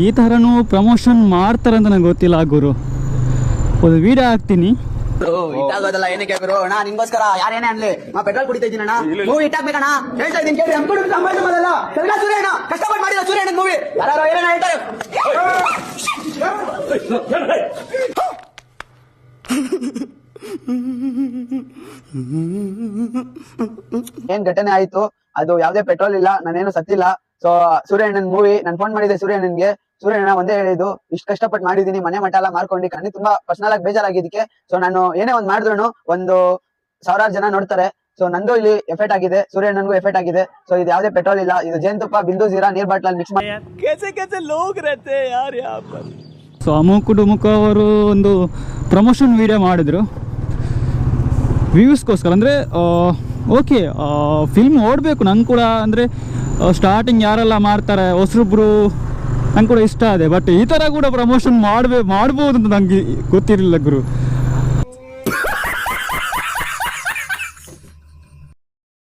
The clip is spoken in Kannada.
ಈ ಥರನೂ ಪ್ರಮೋಷನ್ ಮಾಡ್ತಾರೆ ಅಂತ ನಂಗೆ ಗೊತ್ತಿಲ್ಲ ಗುರು. ಒಂದು ವಿಡಿಯೋ ಹಾಕ್ತೀನಿ. ಇಟ್ಟಾಗೋದಲ್ಲ ಏನಕ್ಕೆ ಗುರು, ಅಣ್ಣ ನಿಂಗೋಸ್ಕರ ಯಾರೇನೇ ಅನ್ಲಿ ನಾ ಪೆಟ್ರೋಲ್ ಕುಡಿತಾ ಇದ್ದೀನಿ ಅಣ್ಣ. ಮೂವಿ ಇಟ್ಟಾಗ್ಬೇಕಣ್ಣ, ಹೇಳ್ತಾ ಇದ್ದೀನಿ ಕೇಳಿ. ಸೂರ್ಯಣ್ಣ ಕಷ್ಟಪಟ್ಟು ಮಾಡಿದ ಸೂರ್ಯಣ್ಣ ಮೂವಿ ಯಾರು ಏನೇನ ಹೇಳ್ತಾರೆ. ಏನ್ ಘಟನೆ ಆಯ್ತು ಅದು ಯಾವ್ದೇ ಪೆಟ್ರೋಲ್ ಇಲ್ಲ, ನಾನೇನು ಸತ್ತಿಲ್ಲ. ಸೊ ಸೂರ್ಯಣ್ಣನ್ ಮೂವಿ ನಾನು ಫೋನ್ ಮಾಡಿದ್ದೆ ಸೂರ್ಯಣ್ಣನ್ಗೆ. ಸೂರ್ಯಣ್ಣ ಒಂದೇ ಹೇಳಿದ್ದು, ಇಷ್ಟು ಕಷ್ಟಪಟ್ಟು ಮಾಡಿದೀನಿ, ಮನೆ ಮಠ ಎಲ್ಲ ಮಾರ್ಕೊಂಡು ಕಣ್ಣಿ ತುಂಬಾ ಪರ್ಸನಲ್ ಆಗಿ ಬೇಜಾರಾಗಿದ್ದಕ್ಕೆ. ಸೊ ನಾನು ಏನೇ ಒಂದ್ ಮಾಡಿದ್ರು ಒಂದು 1000 ಜನ ನೋಡ್ತಾರೆ. ಸೊ ನಂದು ಇಲ್ಲಿ ಎಫೆಕ್ಟ್ ಆಗಿದೆ, ಸೂರ್ಯಣ್ಣನ್ಗೂ ಎಫೆಕ್ಟ್ ಆಗಿದೆ. ಸೊ ಇದು ಯಾವ್ದೇ ಪೆಟ್ರೋಲ್ ಇಲ್ಲ, ಇದು ಜೇನುತುಪ್ಪ, ಬಿಂದು ಜೀರಾ, ನೀರ್ ಬಾಟ್ಲಲ್ಲಿ ಮಿಕ್ಸ್ ಮಾಡಿ. ಸೊ ಅಮುಕ್ ಡುಮುಕ್ ಅವರು ಒಂದು ಪ್ರಮೋಷನ್ ವಿಡಿಯೋ ಮಾಡಿದ್ರು ವ್ಯೂಸ್ಗೋಸ್ಕರ. ಅಂದರೆ ಓಕೆ, ಫಿಲ್ಮ್ ಓಡಬೇಕು ನಂಗೆ ಕೂಡ. ಅಂದರೆ ಸ್ಟಾರ್ಟಿಂಗ್ ಯಾರೆಲ್ಲ ಮಾಡ್ತಾರೆ ಹೊಸಬ್ರು ನಂಗೆ ಕೂಡ ಇಷ್ಟ ಇದೆ. ಬಟ್ ಈ ಥರ ಕೂಡ ಪ್ರಮೋಷನ್ ಮಾಡ್ಬೋದು ಅಂತ ನಂಗೆ ಗೊತ್ತಿರಲಿಲ್ಲ ಗುರು.